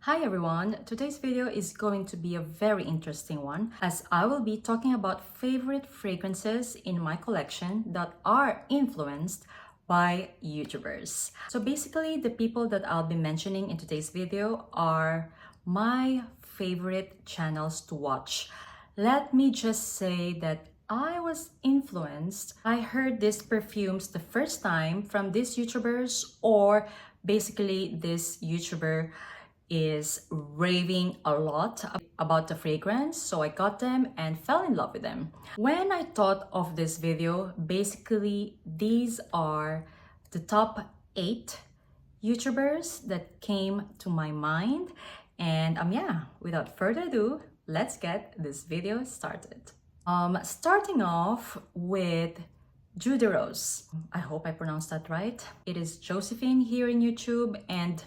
Hi everyone, today's video is going to be a very interesting one as I will be talking about favorite fragrances in my collection that are influenced by YouTubers. So basically the people that I'll be mentioning in today's video are my favorite channels to watch. Let me just say that I was influenced. I heard these perfumes the first time from these YouTubers, or basically this YouTuber is raving a lot about the fragrance, so I got them and fell in love with them. When I thought of this video, basically these are the top 8 YouTubers that came to my mind, and yeah, without further ado, let's get this video started. Starting off with Jude Rose. I hope I pronounced that right. It is Josephine here in YouTube, and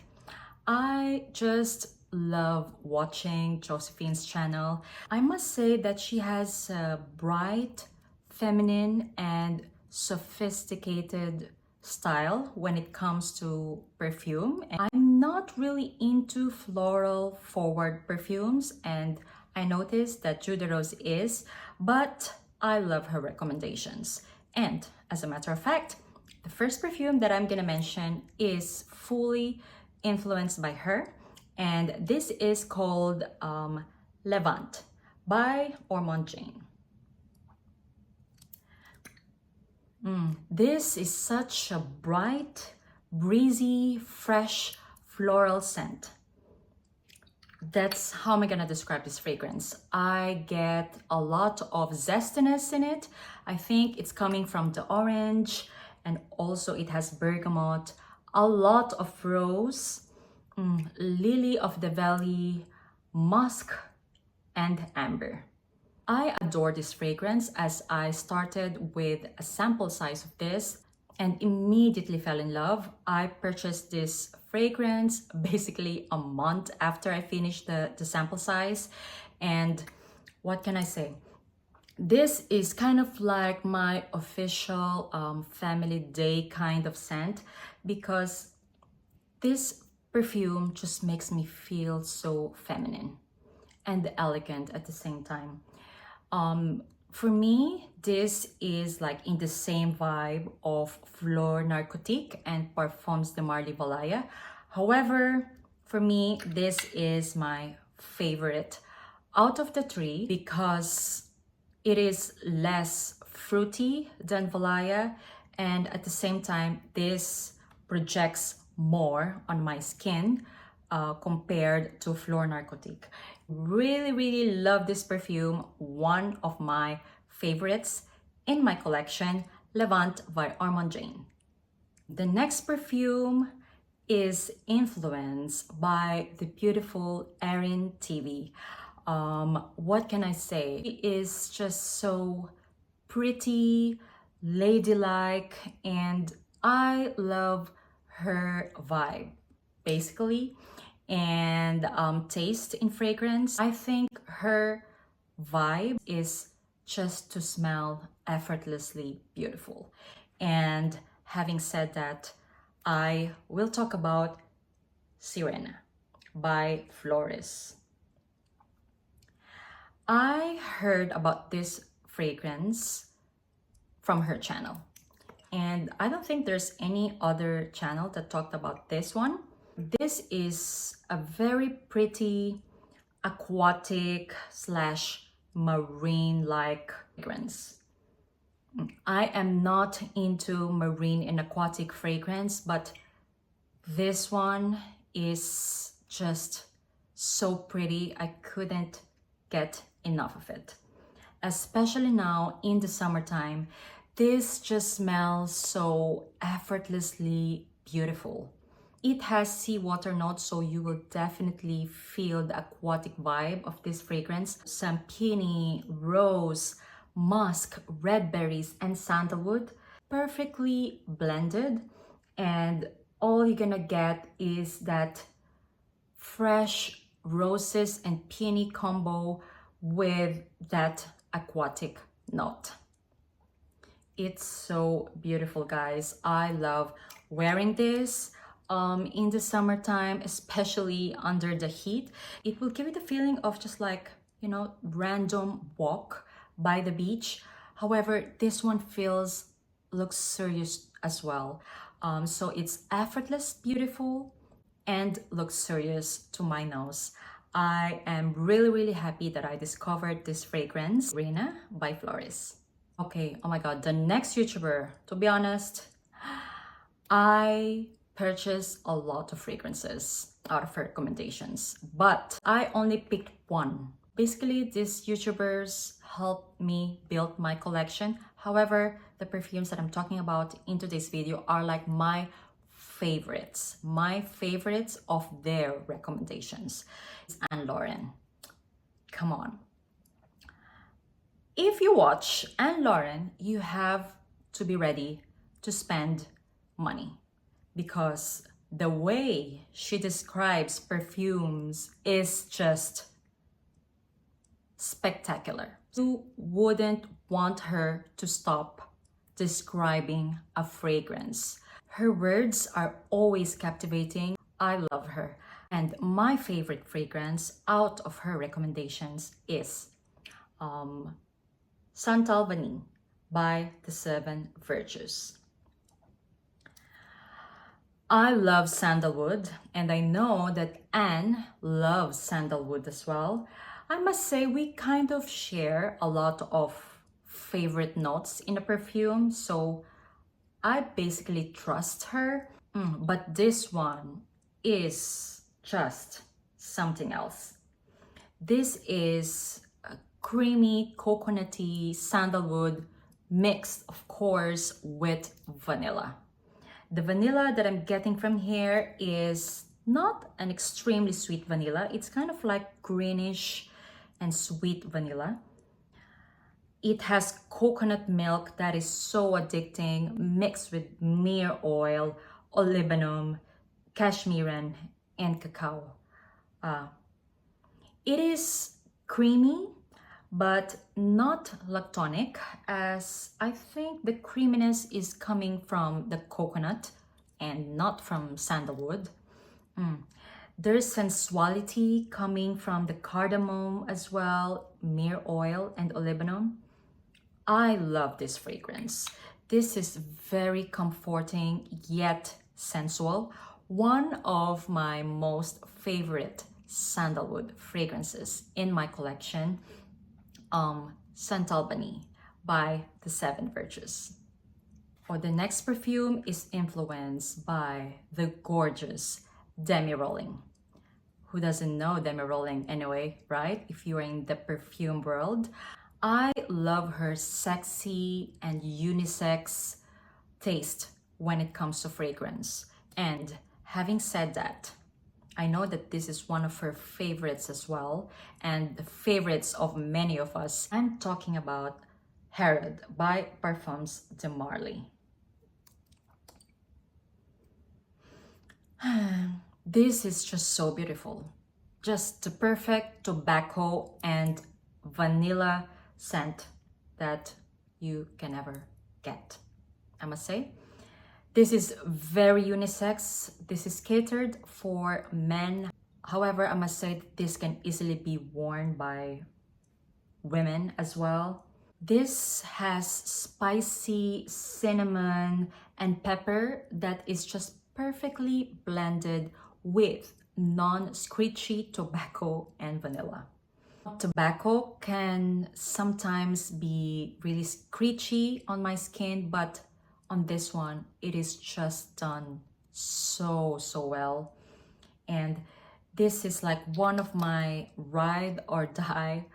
I just love watching Josephine's channel. I must say that she has a bright, feminine, and sophisticated style when it comes to perfume. And I'm not really into floral forward perfumes, and I noticed that Jude Rose is, but I love her recommendations. And as a matter of fact, the first perfume that I'm gonna mention is fully influenced by her, and this is called Levant by Ormonde. This is such a bright, breezy, fresh floral scent. That's how am I gonna describe this fragrance. I get a lot of zestiness in it. I think it's coming from the orange, and also it has bergamot, a lot of rose, lily of the valley, musk, and amber. I adore this fragrance as I started with a sample size of this and immediately fell in love. I purchased this fragrance basically a month after I finished the sample size, and what can I say? This is kind of like my official family day kind of scent, because this perfume just makes me feel so feminine and elegant at the same time. For me, this is like in the same vibe of Fleur Narcotique and Parfums de Marly Valaya. However, for me, this is my favorite out of the three because it is less fruity than Valaya, and at the same time, this projects more on my skin compared to Fleur Narcotique. Really love this perfume. One of my favorites in my collection, Levant by Ormonde. The next perfume is influenced by the beautiful Erin TV. What can I say? It is just so pretty, ladylike, and I love her vibe basically, and taste in fragrance. I think her vibe is just to smell effortlessly beautiful. And having said that, I will talk about Syrena by Flores. I heard about this fragrance from her channel, and I don't think there's any other channel that talked about this one. This is a very pretty aquatic slash marine-like fragrance. I am not into marine and aquatic fragrance, but this one is just so pretty. I couldn't get enough of it. Especially now in the summertime, this just smells so effortlessly beautiful. It has seawater notes, so you will definitely feel the aquatic vibe of this fragrance. Some peony, rose, musk, red berries, and sandalwood, perfectly blended, and all you're gonna get is that fresh roses and peony combo with that aquatic note. It's so beautiful, guys. I love wearing this. in the summertime, especially under the heat. It will give you the feeling of just like, you know, random walk by the beach. However, this one feels luxurious as well. So it's effortless, beautiful, and luxurious to my nose. I am really happy that I discovered this fragrance, Syrena by Floris. Okay, oh my god, the next YouTuber, to be honest, I purchased a lot of fragrances out of her recommendations, but I only picked one. Basically, these YouTubers helped me build my collection. However, the perfumes that I'm talking about in today's video are like my favorites of their recommendations. It's Anne Lauren. Come on. If you watch Anne Lauren, you have to be ready to spend money, because the way she describes perfumes is just spectacular. You wouldn't want her to stop describing a fragrance. Her words are always captivating. I love her. And my favorite fragrance out of her recommendations is Santal Vanille by the Seven Virtues. I love sandalwood, and I know that Anne loves sandalwood as well. I must say we kind of share a lot of favorite notes in a perfume, so I basically trust her. But this one is just something else. This is a creamy, coconutty sandalwood mixed, of course, with vanilla. The vanilla that I'm getting from here is not an extremely sweet vanilla. It's kind of like greenish and sweet vanilla. It has coconut milk that is so addicting, mixed with myrrh oil, olibanum, cashmeran, and cacao. It is creamy, but not lactonic, as I think the creaminess is coming from the coconut and not from sandalwood. There's sensuality coming from the cardamom as well, myrrh oil, and olibanum. I love this fragrance. This is very comforting yet sensual. One of my most favorite sandalwood fragrances in my collection. Santal Vanille by the Seven Virtues. The next perfume is influenced by the gorgeous Demi Rolling. Who doesn't know Demi Rolling anyway, right? If you're in the perfume world. I love her sexy and unisex taste when it comes to fragrance. And having said that, I know that this is one of her favorites as well, and the favorites of many of us. I'm talking about Herod by Parfums de Marly. This is just so beautiful. Just the perfect tobacco and vanilla scent that you can ever get, I must say. This is very unisex. This is catered for men. However, I must say this can easily be worn by women as well. This has spicy cinnamon and pepper that is just perfectly blended with non-screechy tobacco and vanilla. Tobacco can sometimes be really screechy on my skin, but on this one, it is just done so well. And this is like one of my ride or die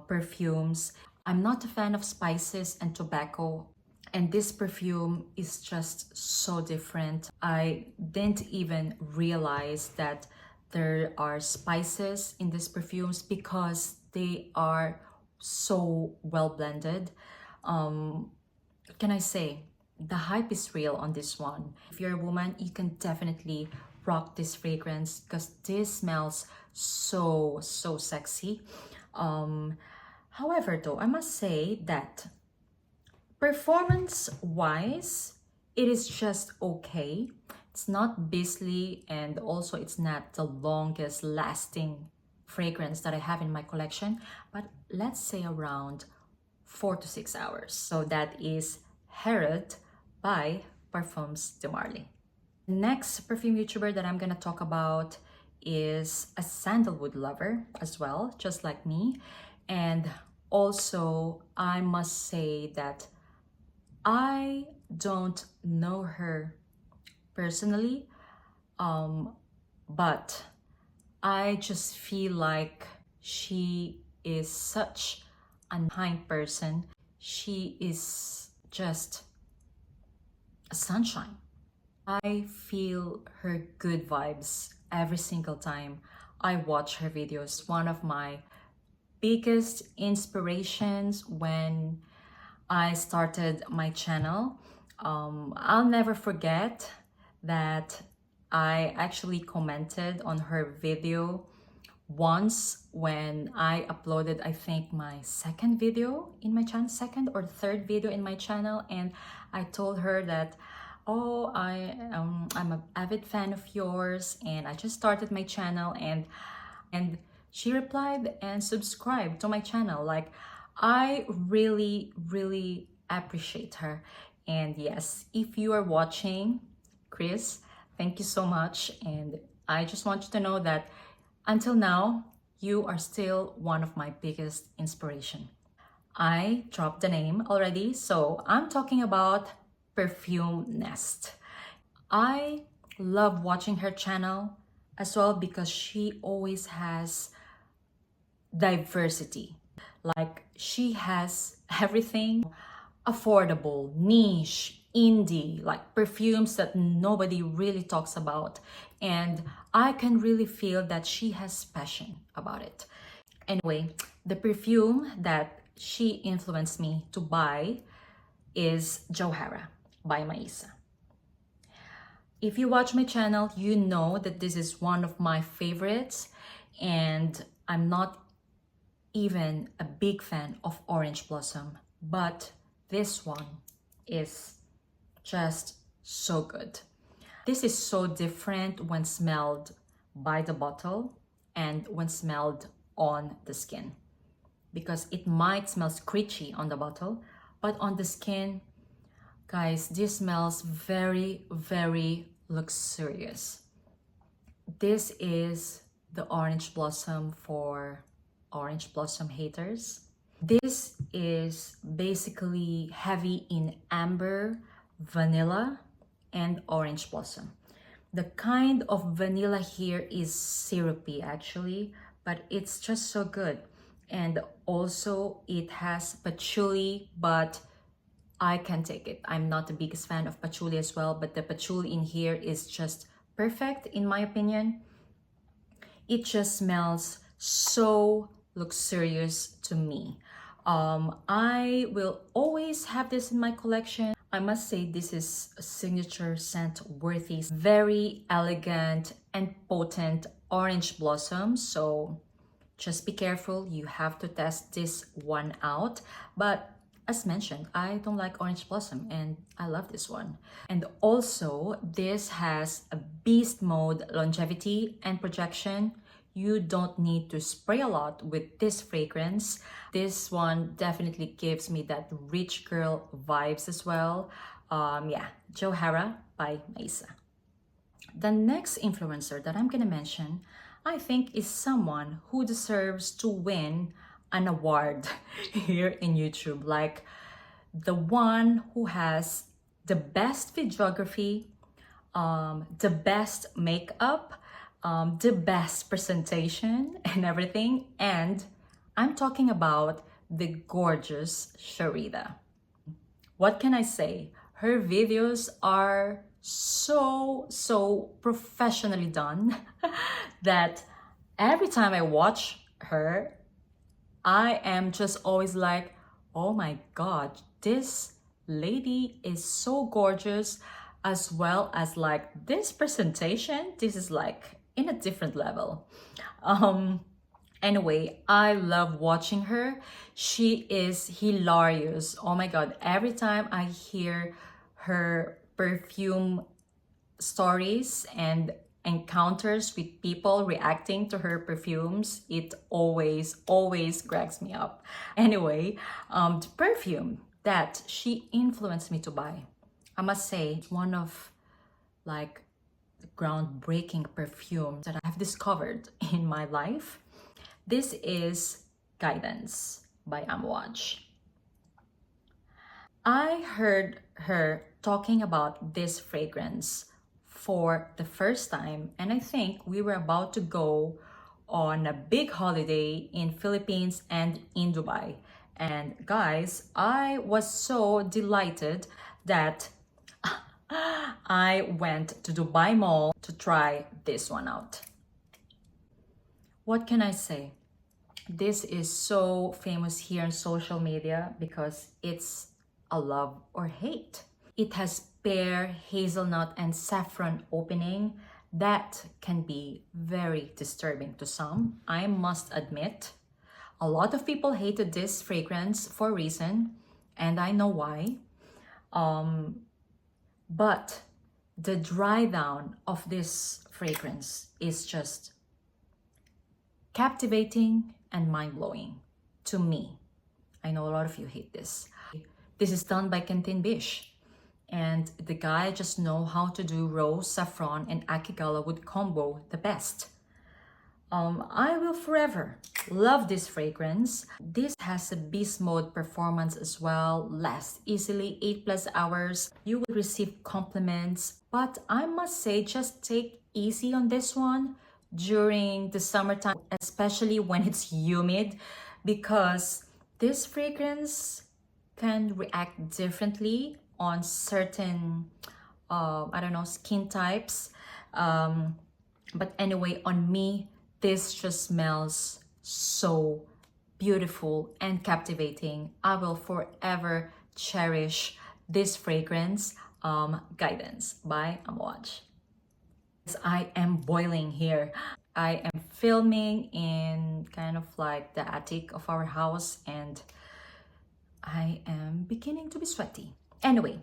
perfumes. I'm not a fan of spices and tobacco, and this perfume is just so different. I didn't even realize that there are spices in these perfumes because they are so well blended. Can I say, the hype is real on this one. If you're a woman, you can definitely rock this fragrance because this smells so sexy. However though, I must say that performance wise, it is just okay. It's not beastly, and also it's not the longest lasting fragrance that I have in my collection, but let's say around 4 to 6 hours. So that is Herod by Parfums de Marly. Next perfume YouTuber that I'm gonna talk about is a sandalwood lover as well, just like me. And also, I must say that I don't know her personally, but I just feel like she is such a kind person. She is just a sunshine. I feel her good vibes every single time I watch her videos. One of my biggest inspirations when I started my channel. I'll never forget that I actually commented on her video once when I uploaded, I think, my second video in my channel, second or third video in my channel, and I told her that, oh, I'm an avid fan of yours and I just started my channel, and she replied and subscribed to my channel. Like, I really appreciate her. And yes, if you are watching, Chris, thank you so much. And I just want you to know that until now, you are still one of my biggest inspiration. I dropped the name already, so I'm talking about Perfume Nest. I love watching her channel as well because she always has diversity. Like, she has everything affordable, niche, indie, like perfumes that nobody really talks about. And I can really feel that she has passion about it. Anyway, the perfume that she influenced me to buy is Jawhara by Maissa. If you watch my channel, you know that this is one of my favorites, and I'm not even a big fan of Orange Blossom, but this one is just so good. This is so different when smelled by the bottle and when smelled on the skin, because it might smell screechy on the bottle, but on the skin, guys, this smells very luxurious. This is the Orange Blossom for Orange Blossom haters. This is basically heavy in amber, vanilla, and Orange Blossom. The kind of vanilla here is syrupy actually, but it's just so good. And also it has patchouli, but I can take it. I'm not the biggest fan of patchouli as well, but the patchouli in here is just perfect in my opinion. It just smells so luxurious to me. I will always have this in my collection. I must say this is a signature scent worthy, very elegant and potent Orange Blossom. So just be careful, you have to test this one out. But as mentioned, I don't like Orange Blossom and I love this one. And also, this has a beast mode longevity and projection. You don't need to spray a lot with this fragrance. This one definitely gives me that rich girl vibes as well. Yeah, Johara by Maisa. The next influencer that I'm gonna mention, I think, is someone who deserves to win an award here in YouTube. Like, the one who has the best videography, the best makeup, the best presentation and everything. And I'm talking about the gorgeous Syrena. What can I say? Her videos are so professionally done that every time I watch her, I am just always like, oh my god, this lady is so gorgeous, as well as like this presentation. This is like in a different level. Anyway, I love watching her. She is hilarious. Oh my god, every time I hear her perfume stories and encounters with people reacting to her perfumes, it always cracks me up. Anyway, the perfume that she influenced me to buy, I must say, one of like the groundbreaking perfumes that I've discovered in my life. This is Guidance by Amouage. I heard her talking about this fragrance for the first time, and I think we were about to go on a big holiday in Philippines and in Dubai. And guys, I was so delighted that I went to Dubai Mall to try this one out. What can I say? This is so famous here on social media because it's a love or hate. It has pear, hazelnut, and saffron opening that can be very disturbing to some, I must admit. A lot of people hated this fragrance for a reason, and I know why. But the dry down of this fragrance is just captivating and mind-blowing to me. I know a lot of you hate this. This is done by Quentin Bish, and the guy just know how to do rose, saffron, and akigala wood combo the best. I will forever love this fragrance. This has a beast mode performance as well, lasts easily 8+ hours. You will receive compliments, but I must say just take easy on this one during the summertime, especially when it's humid, because this fragrance can react differently on certain I don't know, skin types, but anyway, on me this just smells so beautiful and captivating. I will forever cherish this fragrance, Guidance by Amouage. I am boiling here. I am filming in kind of like the attic of our house, and I am beginning to be sweaty. Anyway,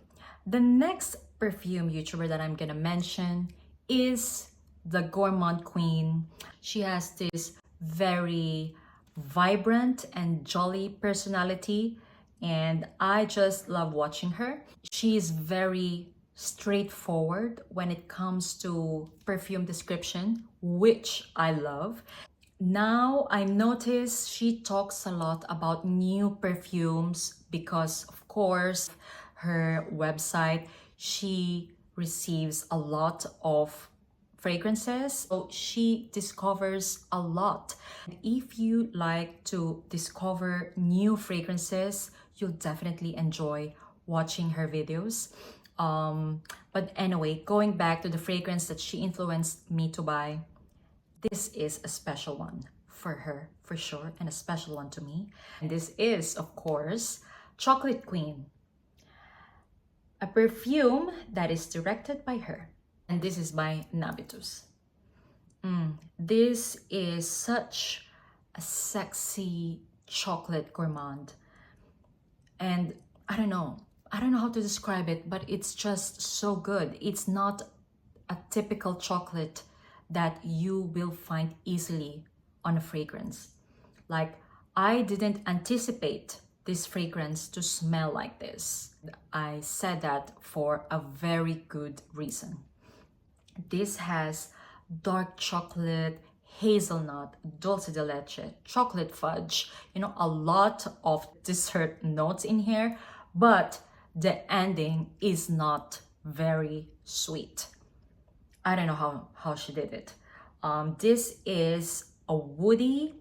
the next perfume YouTuber that I'm gonna mention is the Gourmand Queen. She has this very vibrant and jolly personality, and I just love watching her. She is very straightforward when it comes to perfume description, which I love. Now I notice she talks a lot about new perfumes because, of course, her website, she receives a lot of fragrances, so she discovers a lot. If you like to discover new fragrances, you'll definitely enjoy watching her videos. But anyway, going back to the fragrance that she influenced me to buy, this is a special one for her, for sure, and a special one to me. And this is, of course, Chocolate Queen, a perfume that is directed by her. And this is by Navitus. This is such a sexy chocolate gourmand. And I don't know how to describe it, but it's just so good. It's not a typical chocolate that you will find easily on a fragrance. Like, I didn't anticipate this fragrance to smell like this. I said that for a very good reason. This has dark chocolate, hazelnut, dulce de leche, chocolate fudge, a lot of dessert notes in here, but the ending is not very sweet. I don't know how she did it. This is a woody,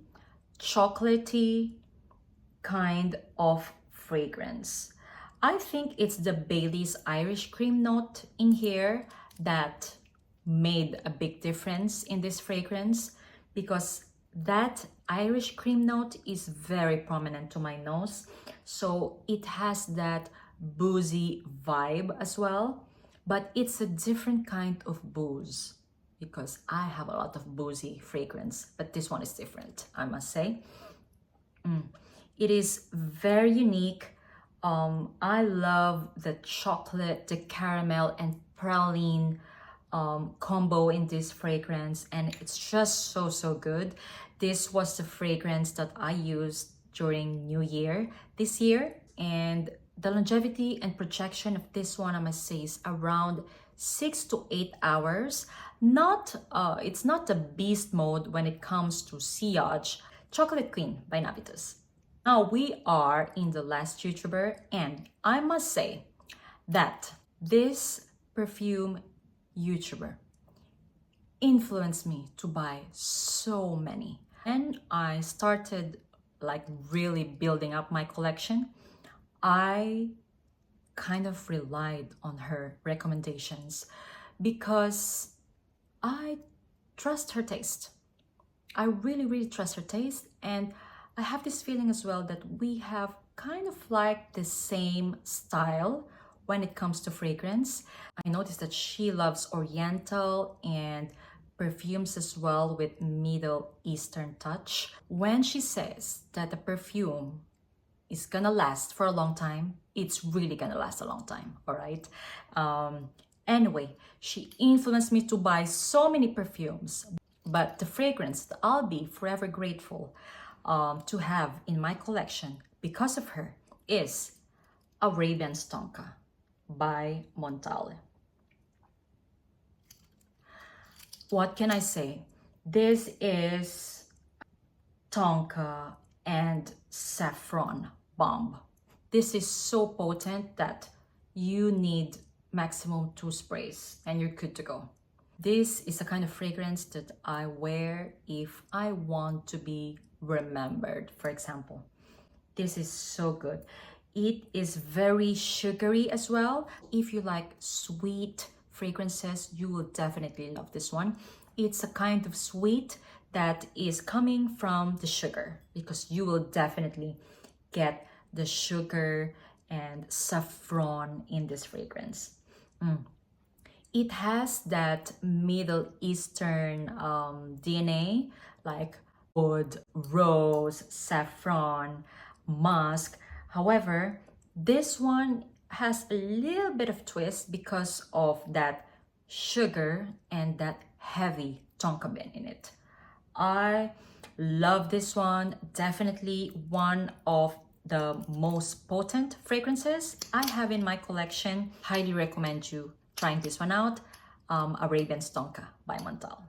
chocolatey kind of fragrance. I think it's the Bailey's Irish cream note in here that made a big difference in this fragrance, because that Irish cream note is very prominent to my nose. So it has that boozy vibe as well, but it's a different kind of booze, because I have a lot of boozy fragrance, but this one is different, I must say. It is very unique. I love the chocolate, the caramel and praline combo in this fragrance, and it's just so good. This was the fragrance that I used during New Year this year, and the longevity and projection of this one, I must say, is around 6 to 8 hours. It's not the beast mode when it comes to sillage. Chocolate Queen by Navitus. Now we are in the last YouTuber, and I must say that this perfume YouTuber influenced me to buy so many. And I started like really building up my collection. I kind of relied on her recommendations because I trust her taste. I really trust her taste, and I have this feeling as well that we have kind of like the same style when it comes to fragrance. I noticed that she loves Oriental and perfumes as well with Middle Eastern touch. When she says that the perfume is gonna last for a long time, it's really gonna last a long time, all right? Anyway, she influenced me to buy so many perfumes, but the fragrance that I'll be forever grateful to have in my collection because of her is Arabians Tonka by Montale. What can I say? This is Tonka and saffron bomb. This is so potent that you need maximum 2 sprays and you're good to go. This is a kind of fragrance that I wear if I want to be remembered, for example. This is so good. It is very sugary as well. If you like sweet fragrances, you will definitely love this one. It's a kind of sweet that is coming from the sugar, because you will definitely get the sugar and saffron in this fragrance. It has that Middle Eastern DNA, like wood, rose, saffron, musk. However, this one has a little bit of twist because of that sugar and that heavy tonka bean in it. I love this one. Definitely one of the most potent fragrances I have in my collection. Highly recommend you trying this one out. Arabians Tonka by Montale.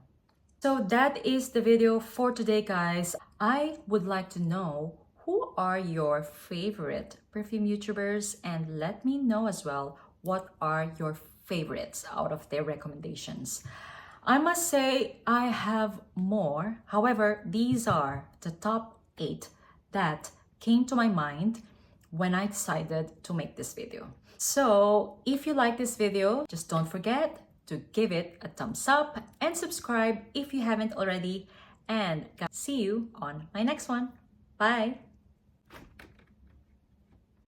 So that is the video for today, guys. I would like to know who are your favorite perfume YouTubers, and let me know as well what are your favorites out of their recommendations. I must say I have more. However, these are the top 8 that came to my mind when I decided to make this video. So if you like this video, just don't forget to give it a thumbs up and subscribe if you haven't already. And see you on my next one. Bye!